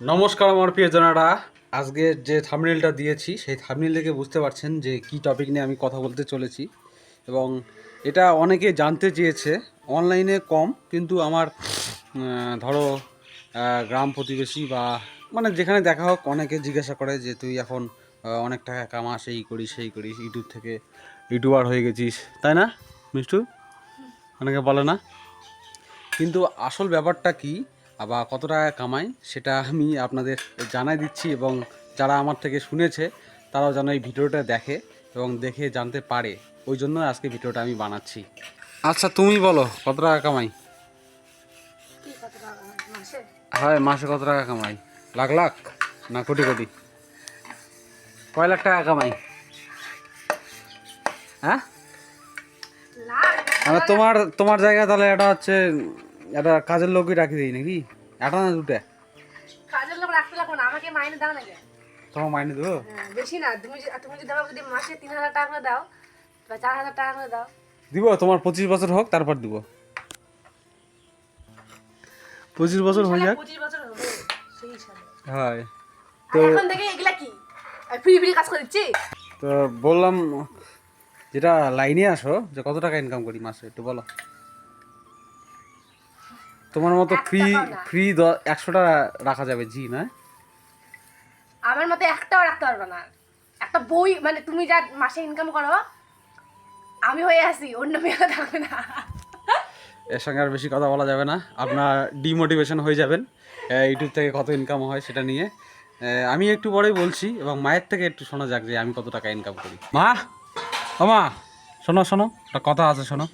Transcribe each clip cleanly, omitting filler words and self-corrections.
নমস্কার আমার প্রিয়জনেরা। আজকে যে থাম্বনেলটা দিয়েছি সেই থাম্বনেল থেকে বুঝতে পারছেন যে কী টপিক নিয়ে আমি কথা বলতে চলেছি, এবং এটা অনেকে জানতে চেয়েছে। অনলাইনে কম, কিন্তু আমার ধরো গ্রাম প্রতিবেশী বা মানে যেখানে দেখা হোক অনেকে জিজ্ঞাসা করে যে তুই এখন অনেক টাকা কামাস, এই করিস সেই করিস, ইউটিউব থেকে ইউটিউবার হয়ে গেছিস, তাই না মিষ্টু? অনেকে বলে না, কিন্তু আসল ব্যাপারটা কি বা কত টাকা কামাই সেটা আমি আপনাদের জানাই দিচ্ছি, এবং যারা আমার থেকে শুনেছে তারাও যেন এই ভিডিওটা দেখে এবং দেখে জানতে পারে। ওই জন্য আজকে ভিডিওটা আমি বানাচ্ছি। আচ্ছা তুমি বলো, কত টাকা কামাই? হয় মাসে কত টাকা কামাই? লাখ লাখ না কোটি কোটি? কয় লাখ টাকা কামাই? হ্যাঁ, মানে তোমার তোমার জায়গায় তাহলে এটা হচ্ছে একটা কাজের লোকই রাখি দিই নাকি? একটা না দুটা? কাজের লোক রাখতে লাগবে না, আমাকে মাইনে দাও না কেন? তোমার মাইনে দেবো? বেশি না, তুমি যদি আমাকে যদি মাসে 3,000 টাকা করে দাও বা 4,000 টাকা করে দাও। দিব, তোমার 25 বছর হোক তারপর দিব। 25 বছর হয়ে যাক। 25 বছর হবে সেই হিসাবে। হয় তো এখন থেকে এগুলা কি আমি ফ্রি ফ্রি কাজ করে দিচ্ছি? তো বললাম, যেটা লাইনে আসো যে কত টাকা ইনকাম করি মাসে একটু বলো। তোমার মতো ফ্রি ফ্রি 100টা রাখা যাবে জি না? আমার মতে একটাও রাখতে পারবে না। একটা বই মানে তুমি যা মাসে ইনকাম করো আমি হয়ে আসি, অন্য মেয়ে থাকবে না। এর সঙ্গে আর বেশি কথা বলা যাবে না, আপনার ডিমোটিভেশন হয়ে যাবেন ইউটিউব থেকে কত ইনকাম হয় সেটা নিয়ে। আমি একটু পরেই বলছি, এবং মায়ের থেকে একটু শোনা যাক যে আমি কত টাকা ইনকাম করি। মা, ও মা, শোনো শোনো, একটা কথা আছে, শোনো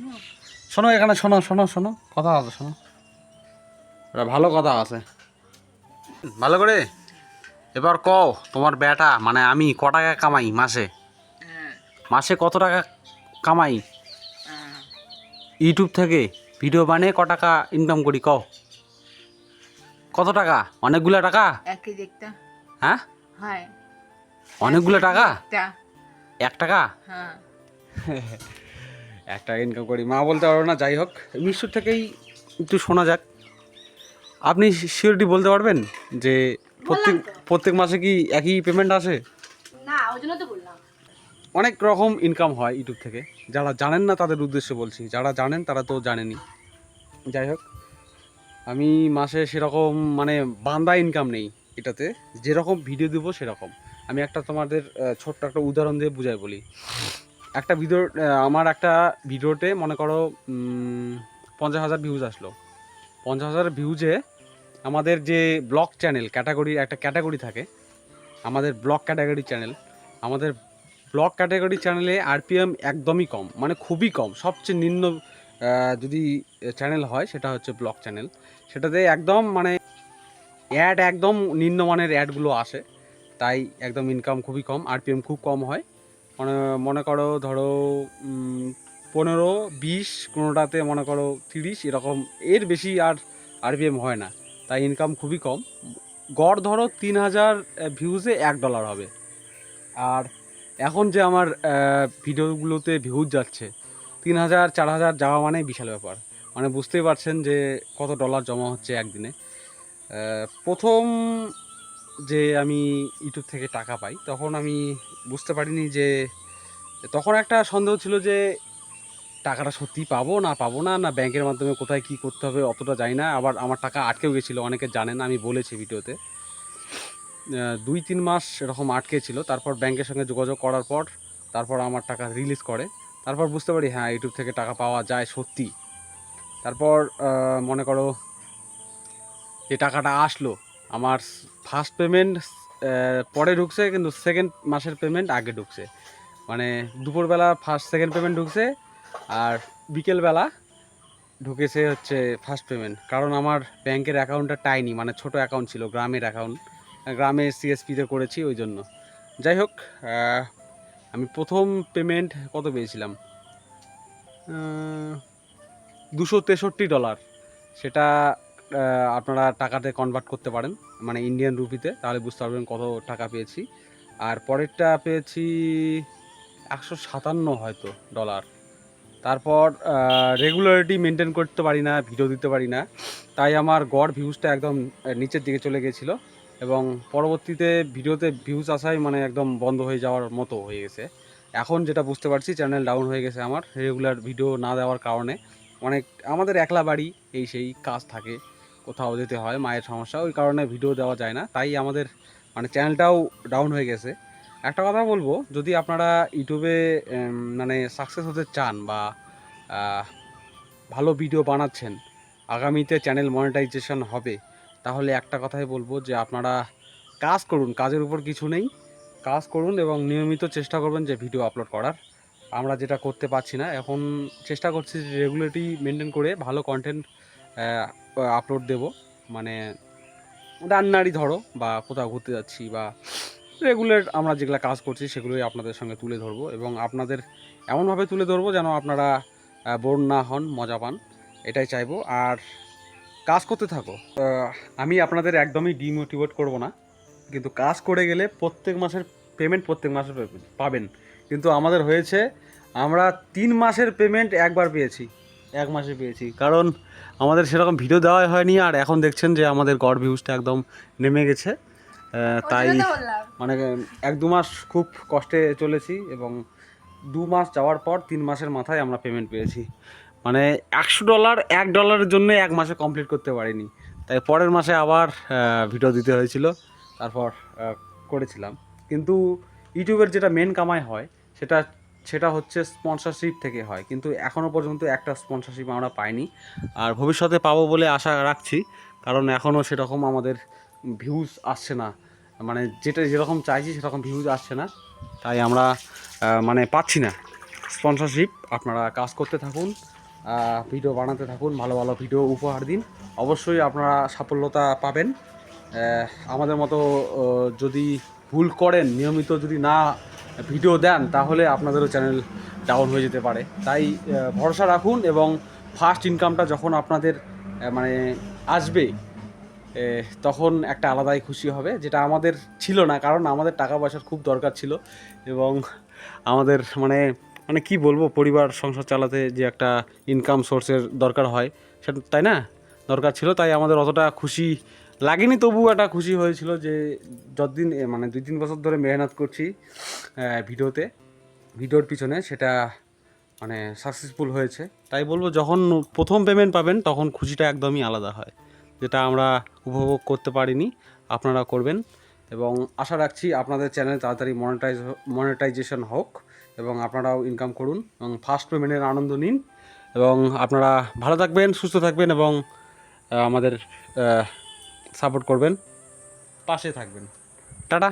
শোনো, এখানে শোনো শোনো শোনো, কথা আছে, শোনো, একটা ভালো কথা আছে, ভালো করে। এবার কও তোমার বেটা মানে আমি ক টাকা কামাই মাসে? মাসে কত টাকা কামাই ইউটিউব থেকে ভিডিও বানিয়ে? ক টাকা ইনকাম করি কও? কত টাকা? অনেকগুলো টাকা। হ্যাঁ, অনেকগুলো টাকা। 1 টাকা? 1 টাকা ইনকাম করি, মা বলতে পারবো না। যাই হোক, মিশুর থেকেই একটু শোনা যাক। আপনি সিওরিটি বলতে পারবেন যে প্রত্যেক প্রত্যেক মাসে কি একই পেমেন্ট আসে? না, ওই জন্য তো বললাম অনেক রকম ইনকাম হয় ইউটিউব থেকে। যারা জানেন না তাদের উদ্দেশ্যে বলছি, যারা জানেন তারা তো জানেনই। যাই হোক, আমি মাসে সেরকম মানে বান্দা ইনকাম নেই এটাতে, যেরকম ভিডিও দেবো সেরকম। আমি একটা তোমাদের ছোট্ট একটা উদাহরণ দিয়ে বুঝাই বলি। একটা ভিডিও, আমার একটা ভিডিওতে মনে করো 50,000 ভিউজ আসলো। 50,000 ভিউজে আমাদের যে ব্লগ চ্যানেল ক্যাটাগরি, একটা ক্যাটাগরি থাকে আমাদের ব্লগ ক্যাটাগরি চ্যানেল, আমাদের ব্লগ ক্যাটাগরি চ্যানেলে আরপিএম একদমই কম, মানে খুবই কম। সবচেয়ে নিম্ন যদি চ্যানেল হয় সেটা হচ্ছে ব্লগ চ্যানেল, সেটাতে একদম মানে অ্যাড একদম নিম্নমানের অ্যাডগুলো আসে, তাই একদম ইনকাম খুবই কম, আরপিএম খুব কম হয়। মানে মনে করো ধরো 15-20, কোনোটাতে মনে করো 30, এরকম, এর বেশি আর আরপিএম হয় না, তাই ইনকাম খুবই কম। গড় ধরো 3,000 ভিউজে $1 হবে। আর এখন যে আমার ভিডিওগুলোতে ভিউজ যাচ্ছে 3,000 4,000 যাওয়া মানে বিশাল ব্যাপার, মানে বুঝতেই পারছেন যে কত ডলার জমা হচ্ছে একদিনে। প্রথম যে আমি ইউটিউব থেকে টাকা পাই তখন আমি বুঝতে পারিনি যে, তখন একটা সন্দেহ ছিল যে টাকাটা সত্যি পাবো না পাবো না, না ব্যাংকের মাধ্যমে কোথায় কি করতে হবে অতটা জানি না। আবার আমার টাকা আটকেও গেছিলো, অনেকে জানেন, আমি বলেছি ভিডিওতে। 2-3 মাস এরকম আটকে ছিল। তারপর ব্যাংকের সঙ্গে যোগাযোগ করার পর তারপর আমার টাকা রিলিজ করে, তারপর বুঝতে পারি হ্যাঁ ইউটিউব থেকে টাকা পাওয়া যায় সত্যি। তারপর মনে করো যে টাকাটা আসলো, আমার ফার্স্ট পেমেন্ট পরে ঢুকছে, কিন্তু সেকেন্ড মাসের পেমেন্ট আগে ঢুকছে। মানে দুপুরবেলা সেকেন্ড পেমেন্ট ঢুকছে, আর বিকেলবেলা ঢুকেছে হচ্ছে ফার্স্ট পেমেন্ট। কারণ আমার ব্যাংকের অ্যাকাউন্টটা টাইনি, মানে ছোট অ্যাকাউন্ট ছিল, গ্রামের অ্যাকাউন্ট, গ্রামে সিএসপিতে করেছি ওই জন্য। যাই হোক, আমি প্রথম পেমেন্ট কত পেয়েছিলাম, $263। সেটা আপনারা টাকাতে কনভার্ট করতে পারেন, মানে ইন্ডিয়ান রুপিতে, তাহলে বুঝতে পারবেন কত টাকা পেয়েছি। আর পরেরটা পেয়েছি 157 হয়তো ডলার। তারপর রেগুলারিটি মেনটেন করতে পারি না, ভিডিও দিতে পারি না, তাই আমার গড় ভিউজটা একদম নিচের দিকে চলে গেছিলো। এবং পরবর্তীতে ভিডিওতে ভিউজ আসাই মানে একদম বন্ধ হয়ে যাওয়ার মতো হয়ে গেছে। এখন যেটা বুঝতে পারছি চ্যানেল ডাউন হয়ে গেছে আমার রেগুলার ভিডিও না দেওয়ার কারণে। অনেক আমাদের একলা বাড়ি, এই সেই কাজ থাকে, কোথাও যেতে হয়, মায়ের সমস্যা, ওই কারণে ভিডিও দেওয়া যায় না, তাই আমাদের মানে চ্যানেলটাও ডাউন হয়ে গেছে। একটা কথা বলবো, যদি আপনারা ইউটিউবে মানে সাকসেস হতে চান বা ভালো ভিডিও বানাচ্ছেন, আগামীতে চ্যানেল মনিটাইজেশন হবে, তাহলে একটা কথাই বলবো যে আপনারা কাজ করুন, কাজের উপর কিছু নেই, কাজ করুন এবং নিয়মিত চেষ্টা করবেন যে ভিডিও আপলোড করার। আমরা যেটা করতে পারছি না, এখন চেষ্টা করছি যে রেগুলারিটি মেনটেন করে ভালো কন্টেন্ট আপলোড দেব। মানে রান্নারই ধরো বা কোথাও ঘুরতে যাচ্ছি বা রেগুলার আমরা যেগুলো কাজ করছি সেগুলোই আপনাদের সঙ্গে তুলে ধরবো এবং আপনাদের এমনভাবে তুলে ধরবো যেন আপনারা বোর না হন, মজা পান, এটাই চাইবো। আর কাজ করতে থাকো। আমি আপনাদের একদমই ডিমোটিভেট করব না, কিন্তু কাজ করে গেলে প্রত্যেক মাসের পেমেন্ট প্রত্যেক মাসে পাবেন। কিন্তু আমাদের হয়েছে, আমরা 3 মাসের পেমেন্ট একবার পেয়েছি, 1 মাসে পেয়েছি, কারণ আমাদের সেরকম ভিডিও দেওয়াই হয়নি। আর এখন দেখছেন যে আমাদের গড় ভিউজটা একদম নেমে গেছে। তাই মানে 1-2 মাস খুব কষ্টে চলেছি এবং 2 মাস যাওয়ার পর 3 মাসের মাথায় আমরা পেমেন্ট পেয়েছি। মানে $100 $1 জন্য 1 মাসে কমপ্লিট করতে পারিনি, তাই পরের মাসে আবার ভিডিও দিতে হয়েছিল, তারপর করেছিলাম। কিন্তু ইউটিউবের যেটা মেন কামাই হয় সেটা সেটা হচ্ছে স্পন্সরশিপ থেকে হয়, কিন্তু এখনও পর্যন্ত একটা স্পন্সরশিপ আমরা পাইনি, আর ভবিষ্যতে পাবো বলে আশা রাখছি, কারণ এখনও সেরকম আমাদের ভিউজ আসছে না, মানে যেটা যেরকম চাইছি সেরকম ভিউজ আসছে না, তাই আমরা মানে পাচ্ছি না স্পন্সরশিপ। আপনারা কাজ করতে থাকুন, ভিডিও বানাতে থাকুন, ভালো ভালো ভিডিও উপহার দিন, অবশ্যই আপনারা সাফল্যতা পাবেন। আমাদের মতো যদি ভুল করেন, নিয়মিত যদি না ভিডিও দেন, তাহলে আপনাদেরও চ্যানেল ডাউন হয়ে যেতে পারে। তাই ভরসা রাখুন এবং ফার্স্ট ইনকামটা যখন আপনাদের মানে আসবে, তখন একটা আলাদাই খুশি হবে, যেটা আমাদের ছিল না, কারণ আমাদের টাকা পয়সার খুব দরকার ছিল এবং আমাদের মানে মানে কি বলবো, পরিবার সংসার চালাতে যে একটা ইনকাম সোর্সের দরকার হয়, সেটা তাই না, দরকার ছিল, তাই আমাদের অতটা খুশি লাগেনি, তবুও একটা খুশি হয়েছিল যে যতদিন মানে 2-3 বছর ধরে মেহনত করছি ভিডিওর পিছনে, সেটা মানে সাকসেসফুল হয়েছে। তাই বলবো, যখন প্রথম পেমেন্ট পাবেন তখন খুশিটা একদমই আলাদা হয়, যেটা আমরা উপভোগ করতে পারিনি, আপনারা করবেন এবং আশা রাখছি আপনাদের চ্যানেল তাড়াতাড়ি মনিটাইজেশন হোক এবং আপনারাও ইনকাম করুন এবং ফার্স্ট পেমেন্টের আনন্দ নিন। এবং আপনারা ভালো থাকবেন, সুস্থ থাকবেন এবং আমাদের সাপোর্ট করবেন, পাশে থাকবেন। টাটা।